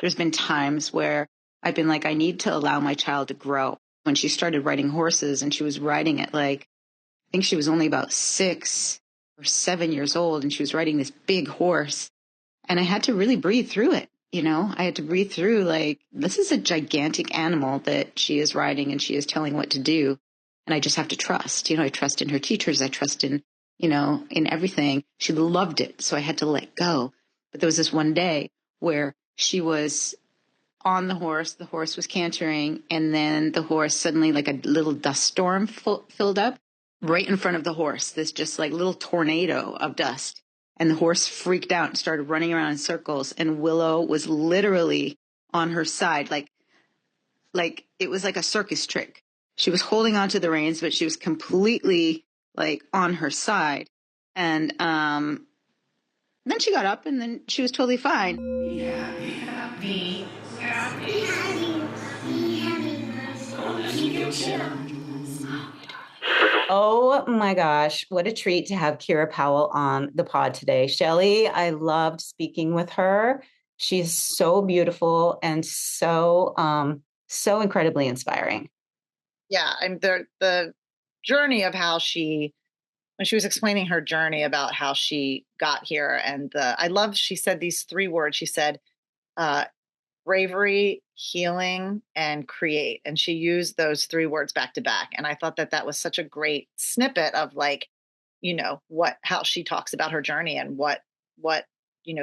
there's been times where I've been like, I need to allow my child to grow. When she started riding horses, and she was riding it like, I think she was only about 6 or 7 years old, and she was riding this big horse. And I had to really breathe through it. I had to breathe through, like, this is a gigantic animal that she is riding, and she is telling what to do. And I just have to trust. I trust in her teachers. I trust in, in everything. She loved it. So I had to let go. But there was this one day where she was on the horse was cantering, and then the horse suddenly, like a little dust storm filled up right in front of the horse, this just like little tornado of dust. And the horse freaked out and started running around in circles, and Willow was literally on her side, like it was like a circus trick. She was holding onto the reins, but she was completely like on her side. And then she got up, and then she was totally fine. Be happy, happy. Oh my gosh, what a treat to have Kira Powell on the pod today. Shelly, I loved speaking with her. She's so beautiful and so incredibly inspiring. Yeah, and the journey of how when she was explaining her journey about how she got here, and I love, she said these 3 words. She said, bravery, healing, and create. And she used those 3 words back to back. And I thought that was such a great snippet of, like, how she talks about her journey and what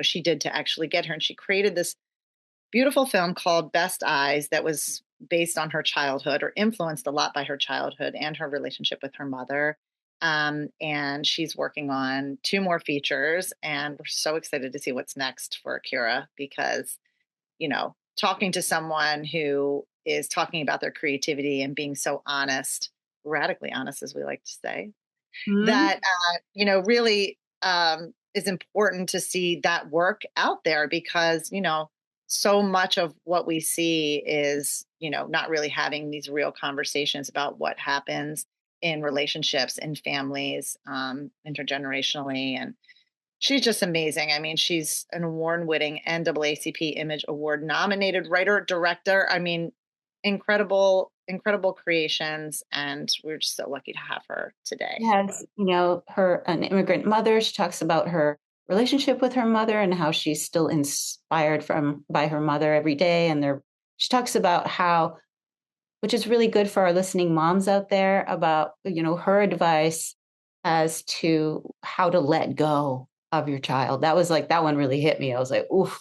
she did to actually get her. And she created this beautiful film called Best Eyes that was based on her childhood, or influenced a lot by her childhood and her relationship with her mother. And she's working on 2 more features, and we're so excited to see what's next for Kira, because talking to someone who is talking about their creativity and being so honest, radically honest, as we like to say, that, really is important to see that work out there, because, so much of what we see is, not really having these real conversations about what happens in relationships, in families, intergenerationally. And she's just amazing. I mean, she's an award-winning NAACP Image Award-nominated writer, director. I mean, incredible creations. And we're just so lucky to have her today. Yes, an immigrant mother. She talks about her relationship with her mother and how she's still inspired by her mother every day. And she talks about how, which is really good for our listening moms out there, about, her advice as to how to let go of your child. That was like, that one really hit me. I was like, oof.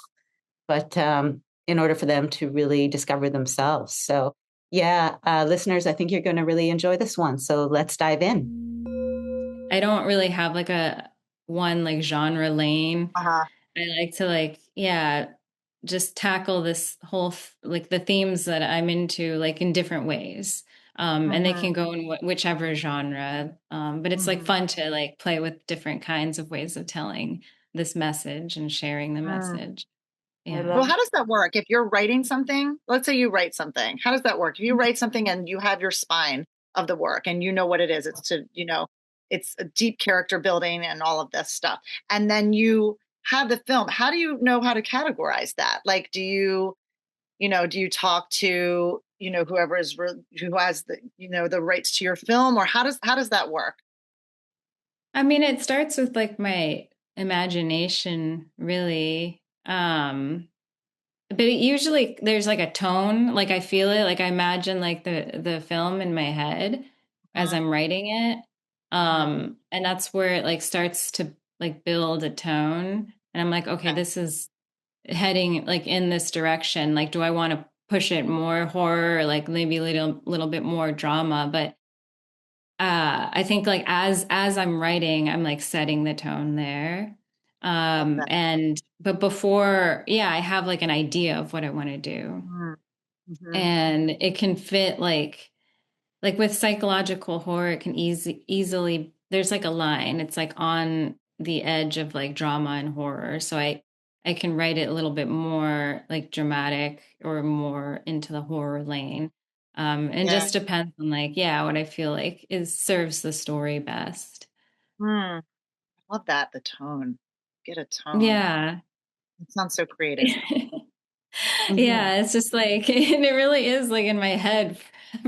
But in order for them to really discover themselves. So yeah, listeners, I think you're going to really enjoy this one. So let's dive in. I don't really have like one genre lane. I like to just tackle this whole, the themes that I'm into, like, in different ways. And they can go in whichever genre. But it's fun to play with different kinds of ways of telling this message and sharing the message. Yeah. Well, how does that work? If you're writing something, let's say you write something, how does that work? If you write something and you have your spine of the work and you know what it is, it's it's a deep character building and all of this stuff. And then you have the film. How do you know how to categorize that? Like, do you talk to, who has the rights to your film, or how does that work? I mean, it starts with my imagination, really. But usually there's a tone, I feel it, I imagine the film in my head as I'm writing it. And that's where it starts to build a tone. And I'm like, okay, this is heading in this direction. Do I want to push it more horror, or maybe a little bit more drama? But I think as I'm writing, I'm setting the tone there. But before, I have an idea of what I want to do. And it can fit with psychological horror, it can easily, there's a line, it's on the edge of drama and horror. So I can write it a little bit more dramatic or more into the horror lane. Just depends on what I feel serves the story best. I love that. The tone. Get a tone. Yeah. It sounds so creative. Yeah, it's just like, and it really is like in my head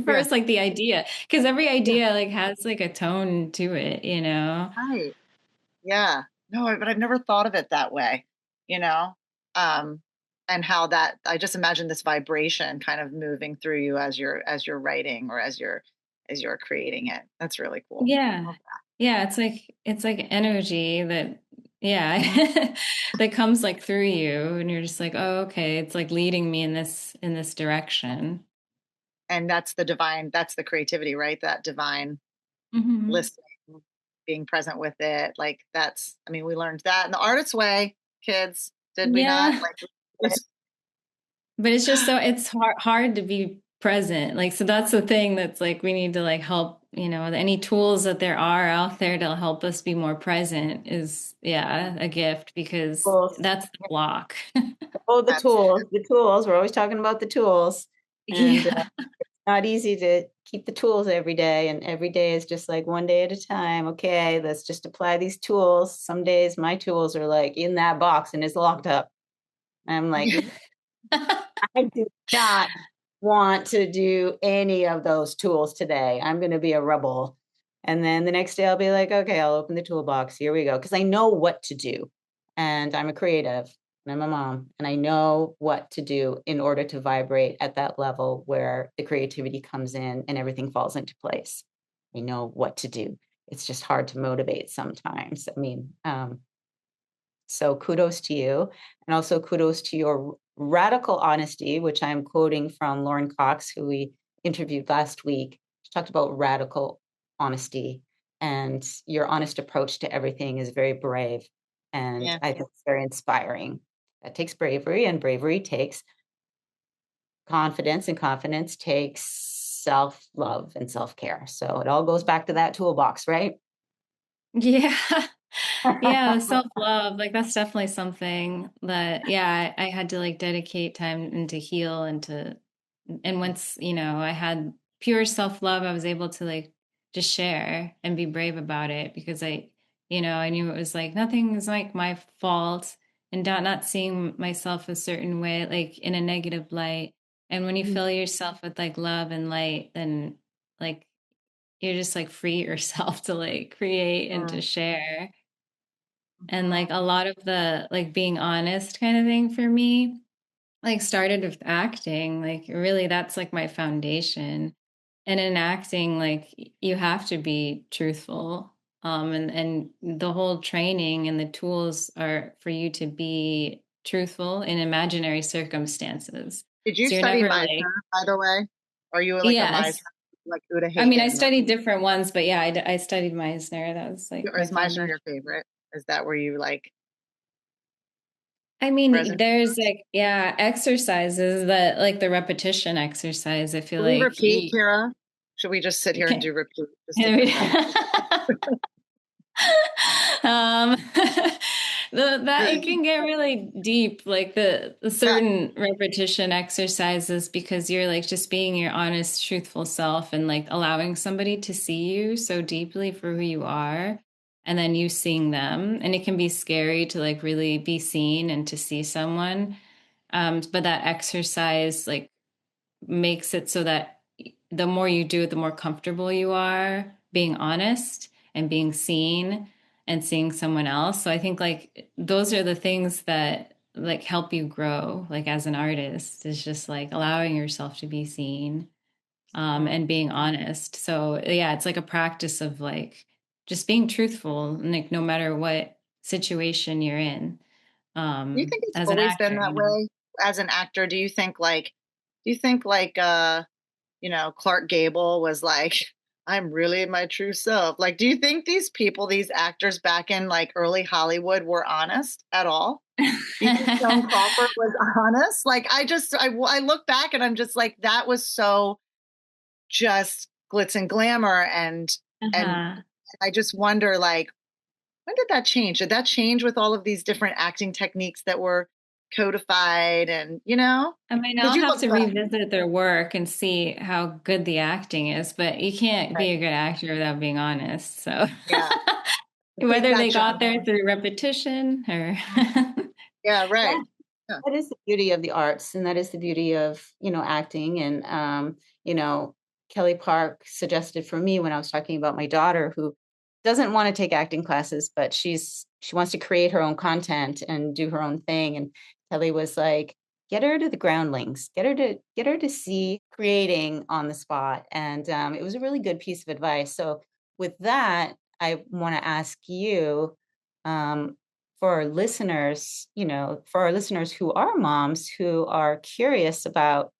first, like the idea, because every idea like has like a tone to it, you know? Right. Yeah. No, but I've never thought of it that way, you know? Um, and how that I just imagine this vibration kind of moving through you as you're writing or as you're creating it. That's really cool. Yeah. Love Yeah, it's like energy that that. Mhm. yeah, that comes like through you and you're just like, "Oh, okay, it's like leading me in this direction." And that's the creativity, right? That divine Hmm. listening, being present with it. Like that's, I mean, we learned that in the artist's way, kids, did we not? Yeah. Like, But it's just so it's hard to be present. Like so that's the thing that's like we need to like help, you know, any tools that there are out there to help us be more present is yeah, a gift because Tools. that's the block. Oh, the that's tools, the tools. We're always talking about the tools. And Yeah. not easy to keep the tools every day. And every day is just like one day at a time. Okay, let's just apply these tools. Some days my tools are like in that box and it's locked up. I'm like, I do not want to do any of those tools today. I'm going to be a rebel. And then the next day I'll be like, okay, I'll open the toolbox. Here we go. Because I know what to do. And I'm a creative and I'm a mom. And I know what to do in order to vibrate at that level where the creativity comes in and everything falls into place. I know what to do. It's just hard to motivate sometimes. I mean, so kudos to you. And also kudos to your radical honesty, which I'm quoting from Lauren Cox, who we interviewed last week. She talked about radical honesty, and your honest approach to everything is very brave. And yeah. I think it's very inspiring. That takes bravery, and bravery takes confidence, and confidence takes self-love and self-care. So it all goes back to that toolbox, right? Yeah. Yeah, the self-love, like that's definitely something that, yeah, I had to like dedicate time and to heal and once, you know, I had pure self-love, I was able to like just share and be brave about it because you know, I knew it was like nothing is like my fault and not seeing myself a certain way, like in a negative light. And when you fill yourself with like love and light, then like you're just like free yourself to like create and to share. And like a lot of the like being honest kind of thing for me, like started with acting. Like really that's like my foundation. And in acting, like you have to be truthful. And the whole training and the tools are for you to be truthful in imaginary circumstances. Did you So you're study never Meisner, like, by the way? Are you like a Meisner, yes. like Uda I mean, I Hagen? studied different ones, but yeah, I studied Meisner. That was like Or my is Meisner foundation. your favorite? Is that where you like I mean, resonate? there's like, yeah, exercises that like the repetition exercise. I feel Can we like repeat, Kira? Should we just sit here and can, do repeat just to get them? um, that it can get really deep, like the Yeah. certain repetition exercises because you're like just being your honest, truthful self and like allowing somebody to see you so deeply for who you are. And then you seeing them. And it can be scary to like really be seen and to see someone. But that exercise like makes it so that the more you do it, the more comfortable you are being honest and being seen and seeing someone else. So I think like those are the things that like help you grow like as an artist is just like allowing yourself to be seen and being honest. So yeah, it's like a practice of like just being truthful and like no matter what situation you're in Do you think it's as an always actor, been that you know. way as an actor? Do you think like you know, Clark Gable was like, I'm really my true self. Like, do you think these people, these actors back in like early Hollywood were honest at all? Do you think Joan Crawford was honest? Like, I look back and I'm just like, that was so just glitz and glamour. And Uh-huh. I just wonder, like, when did that change? Did that change with all of these different acting techniques that were codified and, you know, I mean, because I'll you have look to back, revisit their work and see how good the acting is, but you can't be right? a good actor without being honest. So Yeah. I think whether that they got journey. there through repetition or Yeah, right. Yeah. that is the beauty of the arts, and that is the beauty of, acting. And, Kelly Park suggested for me when I was talking about my daughter who doesn't want to take acting classes, but she wants to create her own content and do her own thing. And Kelly was like, get her to the groundlings, get her to see creating on the spot. And it was a really good piece of advice. So with that, I want to ask you, for our listeners, who are moms who are curious about,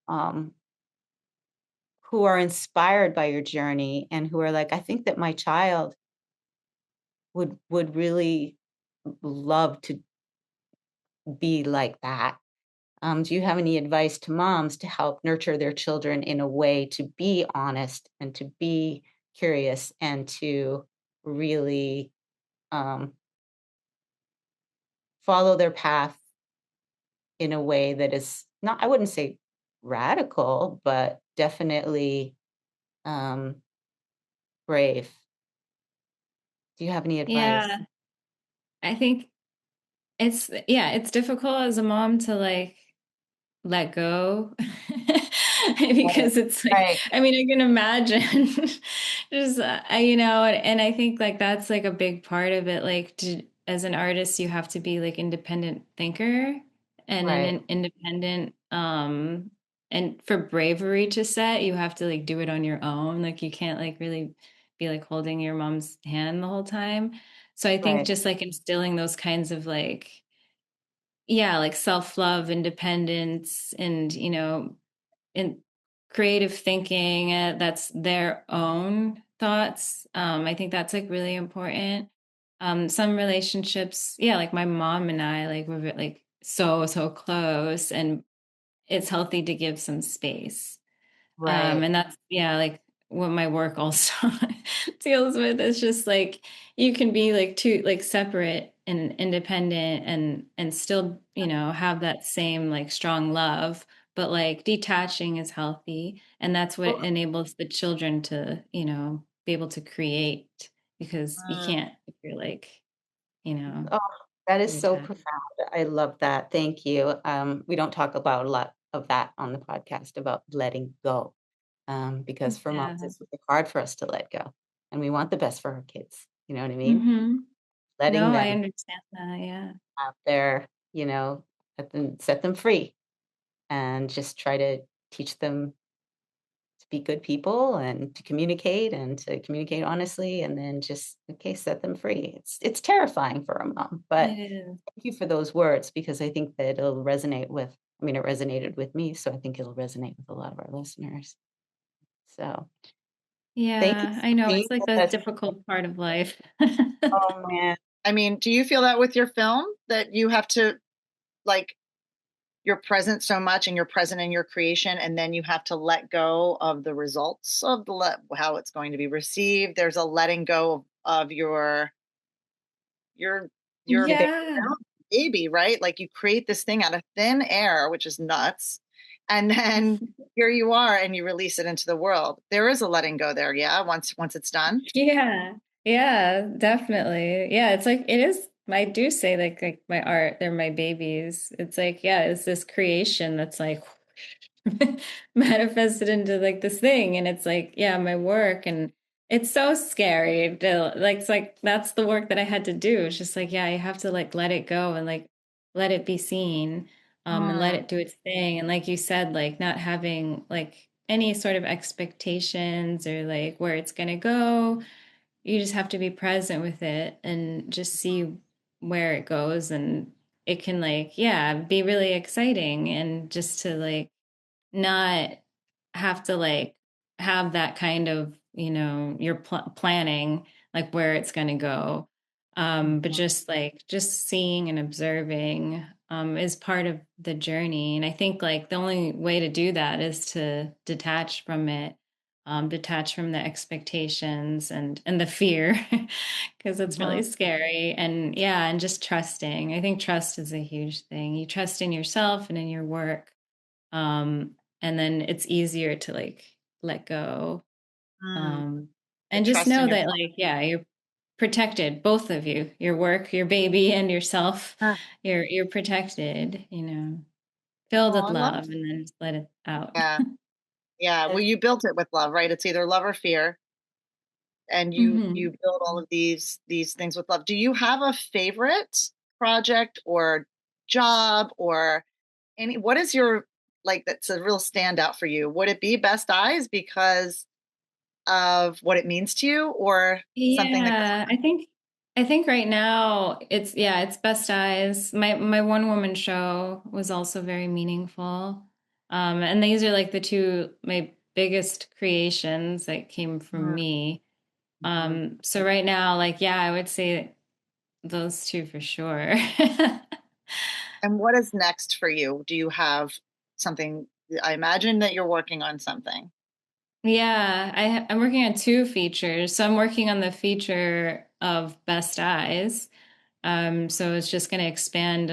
um, who are inspired by your journey and who are like, I think that my child would really love to be like that. Do you have any advice to moms to help nurture their children in a way to be honest and to be curious and to really follow their path in a way that is not, I wouldn't say radical, but definitely brave? Do you have any advice? Yeah, I think it's difficult as a mom to like let go because it's like, Right, I mean, I can imagine just and I think like that's like a big part of it. Like as an artist, you have to be like independent thinker and right, an independent and for bravery to set, you have to like do it on your own. Like you can't like really be like holding your mom's hand the whole time. So I think right. just like instilling those kinds of like, yeah, like self-love, independence, and in creative thinking, that's their own thoughts. I think that's like really important. Some relationships, yeah, like my mom and I, like we're like so close, and it's healthy to give some space. Right. And that's, yeah, like what my work also deals with. It's just like you can be like two, like separate and independent and still, have that same like strong love, but like detaching is healthy. And that's what Oh, enables the children to, be able to create, because you Mm. can't if you're like, you know, oh, that is too so attached. profound. I love that. Thank you. We don't talk about a lot of that on the podcast about letting go, because for moms, Yeah. it's really hard for us to let go, and we want the best for our kids. You know what I mean? Mm-hmm. Letting No, I them understand that. Yeah. out there, set them free, and just try to teach them to be good people and to communicate honestly, and then just, okay, set them free. It's terrifying for a mom, but It is. thank you for those words, because I think that it'll resonate with, I mean, it resonated with me, so I think it'll resonate with a lot of our listeners. So thank you Yeah, for I know. being It's like with the us. difficult part of life. Oh man. I mean, do you feel that with your film that you have to like you're present so much and you're present in your creation and then you have to let go of the results of how it's going to be received? There's a letting go of your your Yeah. baby, right? Like you create this thing out of thin air, which is nuts. And then here you are and you release it into the world. There is a letting go there, yeah, once it's done. Yeah. Yeah, definitely. Yeah, it's like it is. I do say like my art, they're my babies. It's like, yeah, it's this creation that's like manifested into like this thing. And it's like, yeah, my work. And it's so scary like it's like that's the work that I had to do. It's just like, yeah, you have to like let it go and like let it be seen, and let Mm, it do its thing. And like you said, like not having like any sort of expectations or like where it's gonna go. You just have to be present with it and just see where it goes. And it can like, yeah, be really exciting, and just to like not have to like have that kind of, you're planning like where it's going to go. But just like just seeing and observing is part of the journey. And I think like the only way to do that is to detach from it, detach from the expectations and the fear, because it's really Mhm. scary. And yeah, and just trusting. I think trust is a huge thing. You trust in yourself and in your work, um and then it's easier to like let go, mm. um The and just trust in know your that like, yeah, you're protected, both of you, your work, your baby, and yourself. Ah, You're protected, filled oh, with I love love, and then just let it out. Yeah. Yeah. Well, you built it with love, right? It's either love or fear. And you Hmm. build all of these things with love. Do you have a favorite project or job or what is your, like, that's a real standout for you? Would it be Best Eyes because of what it means to you, or something that Yeah, I think right now it's Best Eyes. My one woman show was also very meaningful. And these are like the two my biggest creations that came from me. Mhm. So right now, like, yeah, I would say those two for sure. And what is next for you? Do you have something? I imagine that you're working on something. Yeah, I'm working on two features. So I'm working on the feature of Best Eyes. So it's just going to expand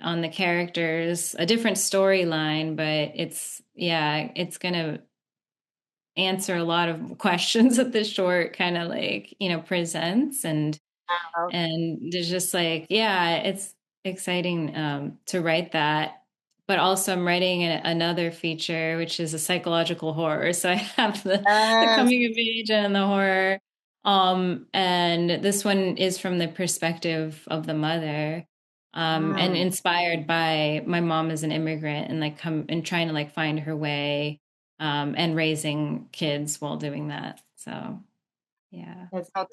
on the characters, a different storyline, but it's going to answer a lot of questions that the short kind of like, presents Oh, and there's just like, yeah, it's exciting to write that. But also, I'm writing another feature, which is a psychological horror. So I have the yes. coming of age and the horror. And this one is from the perspective of the mother, and Mm. inspired by my mom as an immigrant and like come and trying to like find her way, and raising kids while doing that. So, yeah. It's how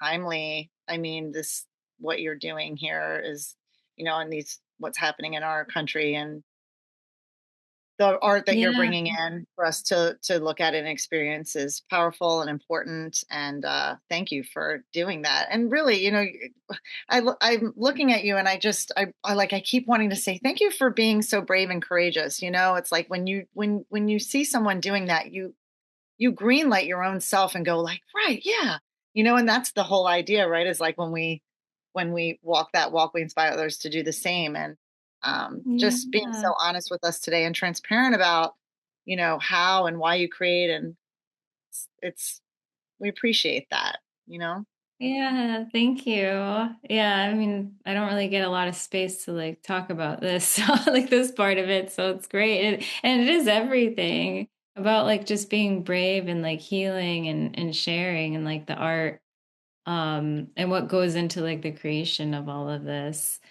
timely. I mean, this, what you're doing here is, and these, what's happening in our country, and the art that you're Yeah. bringing in for us to look at and experience is powerful and important. And thank you for doing that. And really, I'm looking at you, and I keep wanting to say thank you for being so brave and courageous. It's like when you see someone doing that, you green light your own self and go like, right, yeah, and that's the whole idea, right? Is like when we walk that walk, we inspire others to do the same. And just being Yeah. so honest with us today and transparent about, how and why you create, and it's we appreciate that. Yeah, thank you. Yeah, I mean, I don't really get a lot of space to like talk about this, like this part of it, so it's great. And it is everything about like just being brave and like healing and sharing and like the art, and what goes into like the creation of all of this.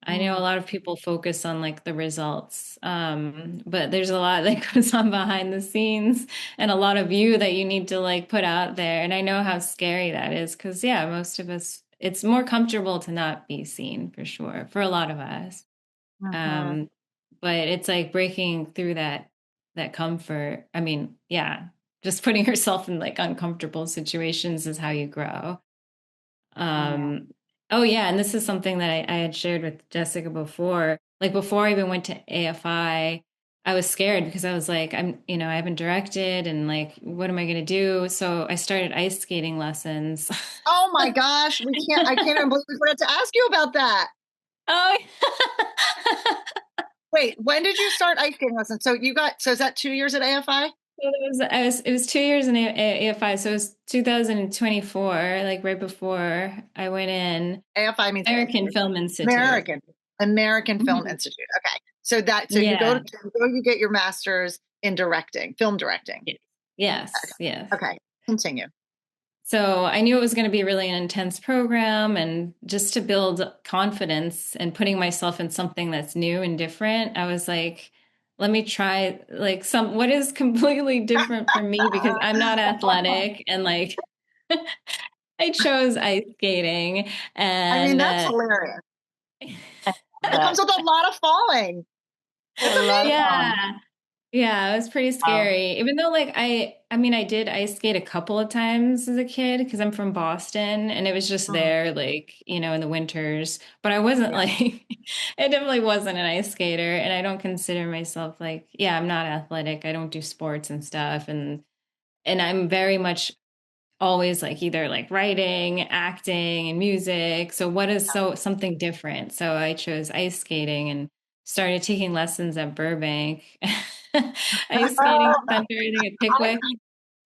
I know a Mm. lot of people focus on like the results, but there's a lot that goes on behind the scenes and a lot of you that you need to like put out there. And I know how scary that is because, yeah, most of us, it's more comfortable to not be seen for sure, for a lot of us. Mhm. Um, but it's like breaking through that comfort. I mean, yeah, just putting yourself in like uncomfortable situations is how you grow. Yeah. Um, oh yeah, and this is something that I had shared with Jessica before. Like before I even went to AFI, I was scared because I was like, I haven't directed and like, what am I going to do? So I started ice skating lessons. Oh my gosh, I can't even believe we forgot to ask you about that. Oh, Wait, when did you start ice skating lessons? So is that 2 years at AFI? it was 2 years in AFI, so it was 2024, like right before I went in. AFI means American Film Institute. American American Film Mhm. Institute. Okay. So Yeah. you get your master's in directing, film directing. Yes, yes. Okay. Continue. So I knew it was going to be really an intense program, and just to build confidence and putting myself in something that's new and different, I was like, let me try like what is completely different for me because I'm not athletic and like I chose ice skating I mean, and that's hilarious. It comes That with a lot of falling. It's a lot of amazing. yeah. fun. Yeah, it was pretty Wow. scary. Even though like I mean I did ice skate a couple of times as a kid because I'm from Boston and it was just Mm, there like, in the winters, but I wasn't yeah. like I definitely wasn't an ice skater and I don't consider myself like, yeah, I'm not athletic. I don't do sports and stuff and I'm very much always like either like writing, acting, and music. So what is something different? So I chose ice skating and started taking lessons at Burbank Ice Skating Center, I think at I Pickwick.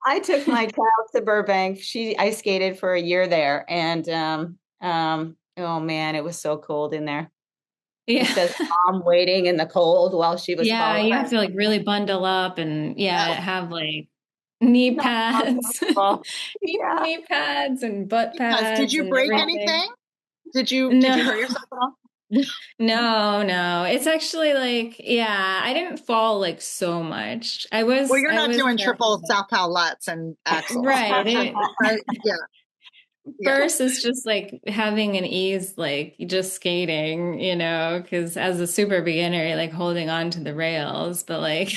I took my child to Burbank. She ice skated for a year there, and oh man, it was so cold in there. Yeah. Just as mom waiting in the cold while she was Yeah, you have following. to like really bundle up and Yeah. have like knee Not pads, possible. Yeah. knee pads and butt Yes. Did pads you and break everything. anything? Did you No, hurt yourself at all? no. It's actually like, yeah, I didn't fall like so much. Well, you're I not was doing careful triple about South Powell Lutz and axles. right. Right? Yeah. Yeah. First, it's just like having an ease, like just skating, because as a super beginner, you're like holding on to the rails, but like,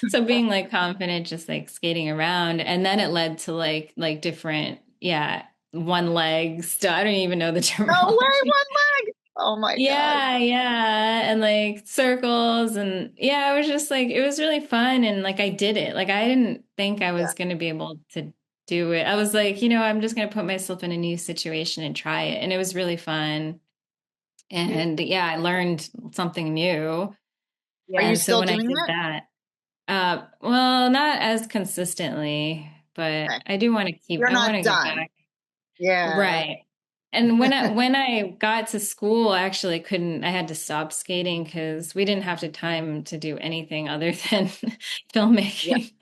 so being like confident, just like skating around. And then it led to like different, yeah, one leg stuff. I don't even know the No way, terminology. one leg. Oh my God. Yeah. And like circles. And yeah, it was just like, it was really fun. And like, I did it. Like, I didn't think I Yeah. was going to be able to do it. I was like, I'm just going to put myself in a new situation and try it. And it was really fun. And yeah, I learned something new. Are you And so still when I doing did that? that, well, not as consistently, but Okay. I do want to You're I want not to get done. back. Yeah. Right. And when I got to school, I actually couldn't, I had to stop skating because we didn't have the time to do anything other than Yeah. filmmaking, which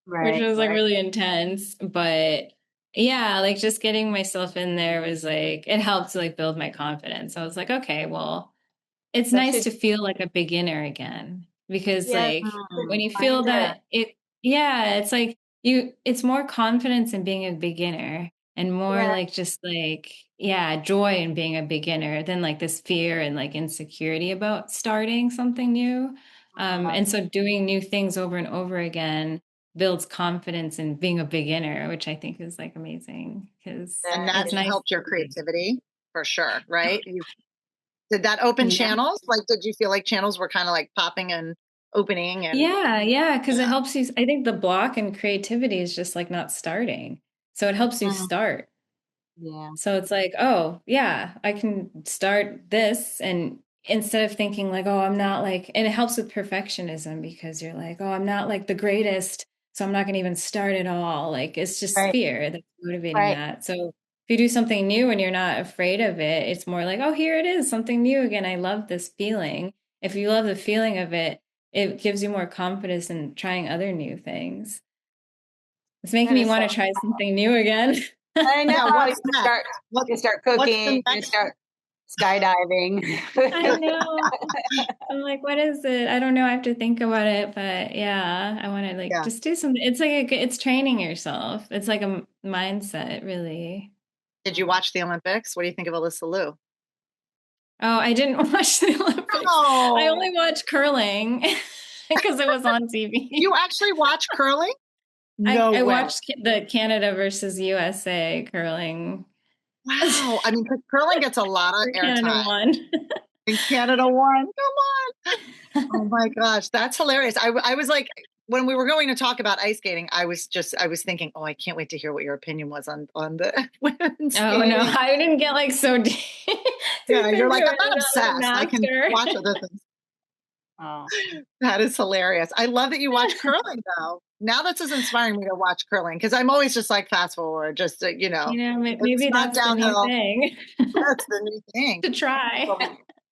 Right, was like right. really intense. But yeah, like just getting myself in there was like, it helped to like build my confidence. I was like, okay, well, it's That nice should, to feel like a beginner again because yeah, like when you feel reminder. that yeah, it's like it's more confidence in being a beginner and more Yeah. like just like, yeah, joy in being a beginner than like this fear and like insecurity about starting something new. And so doing new things over and over again builds confidence in being a beginner, which I think is like amazing because And That it's that's is, nice. helped your creativity for sure, right? Did that open yeah. channels? Like, did you feel like channels were kind of like popping and opening and Yeah, because it yeah. helps you. I think the block in creativity is just like not starting. So it helps you Mm, start. yeah. So it's like, oh, yeah, I can start this. And instead of thinking like, oh, I'm not like, and it helps with perfectionism because you're like, oh, I'm not like the greatest. So I'm not going to even start at all. Like it's just Right, fear that's motivating right. that. So if you do something new and you're not afraid of it, it's more like, oh, here it is, something new again. I love this feeling. If you love the feeling of it, it gives you more confidence in trying other new things. It's making That me is so, want to try something new again. I know. Yeah, You what's can next? start, What you can start what's cooking, the you can next? start skydiving. I know. I'm like, what is it? I don't know. I have to think about it, but yeah, I want to like Yeah. just do something. It's like it's training yourself. It's like a mindset, really. Did you watch the Olympics? What do you think of Alyssa Liu? Oh, I didn't watch the Olympics. I Oh, only watched curling because it was on TV. you actually watch curling? No I way. watched the Canada versus USA curling. Wow. I mean, 'cause curling gets a lot of Canada airtime. won. And Canada won. Come on. Oh my gosh, that's hilarious. I was like, when we were going to talk about ice skating, I was thinking, oh, I can't wait to hear what your opinion was on the women's Oh no, skating. I didn't get like so deep, Yeah, deep you're into like, I'm it. not I'm not obsessed. I a can master. watch other things. Oh, That is hilarious. I love that you watch curling though. Now this is inspiring me to watch curling because I'm always just like fast forward, just it's Maybe not that's the new downhill. thing That's the new thing. to try.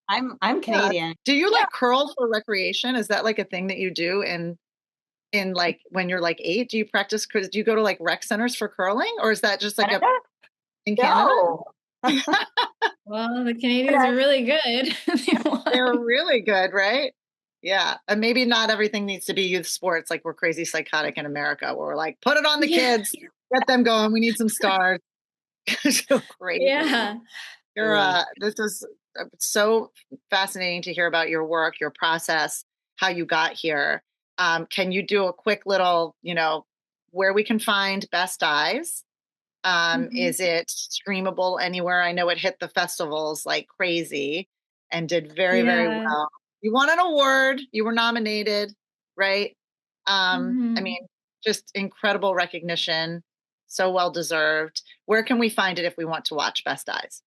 I'm Yeah. Canadian. Do you like curl for recreation? Is that like a thing that you do in like when you're like 8? Do you practice? Do you go to like rec centers for curling, or is that just like Canada? in Canada? No. Well, the Canadians are really good. They They're won. really good, right? Yeah. And maybe not everything needs to be youth sports. Like we're crazy psychotic in America where we're like, put it on the Yeah, kids, get them going. We need some stars. So crazy. yeah. This is so fascinating to hear about your work, your process, how you got here. Can you do a quick little, where we can find Best Eyes? Mhm. Is it streamable anywhere? I know it hit the festivals like crazy and did very, very Yeah. well. You won an award. You were nominated, right? I Mhm. mean, just incredible recognition. So well deserved. Where can we find it if we want to watch Best Eyes?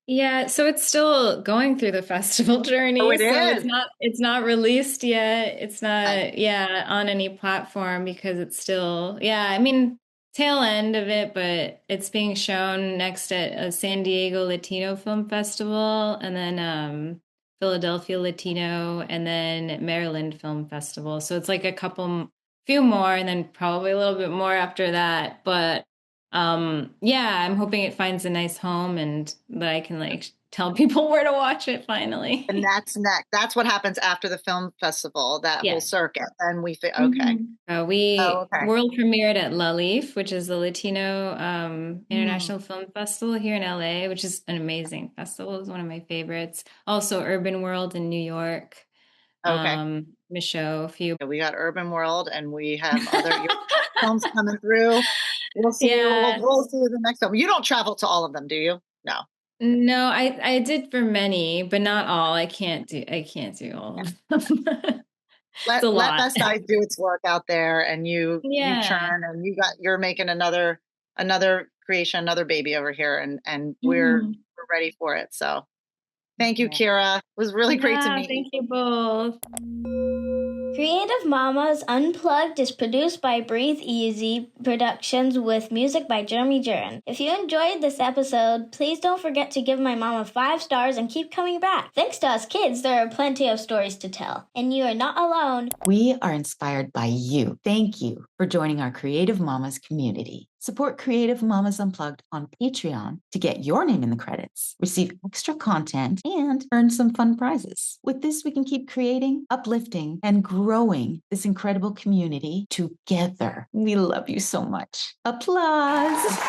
Yeah, so it's still going through the festival journey. Oh, it So is. it's not released yet. It's Okay. not, yeah, on any platform because it's still, yeah, I mean, tail end of it, but it's being shown next at a San Diego Latino Film Festival, and then Philadelphia Latino, and then Maryland Film Festival. So it's like a few more, and then probably a little bit more after that. But yeah, I'm hoping it finds a nice home and that I can like tell people where to watch it finally. And that's next. That's what happens after the film festival, that Yeah. whole circuit. And we okay. We okay. world premiered at La Leaf, which is the Latino International Film Festival here in LA, which is an amazing festival. It's one of my favorites. Also Urban World in New York. Okay. Michaud, a few. We got Urban World, and we have other films coming through. We'll see. Yeah. We'll see the next film. You don't travel to all of them, do you? No. No, I did for many, but not all. I can't do all of them. Let Best Eyes do its work out there, and you churn, and you're making another creation, another baby over here, and we're ready for it. So thank you, Kira. It was really great to meet you. Thank you both. Creative Mamas Unplugged is produced by Breatheasy Productions with music by Jeremy Jurin. If you enjoyed this episode, please don't forget to give my mama 5 stars and keep coming back. Thanks to us kids, there are plenty of stories to tell, and you are not alone. We are inspired by you. Thank you for joining our Creative Mamas community. Support Creative Mamas Unplugged on Patreon to get your name in the credits, receive extra content, and earn some fun prizes. With this, we can keep creating, uplifting, and growing this incredible community together. We love you so much. Applause!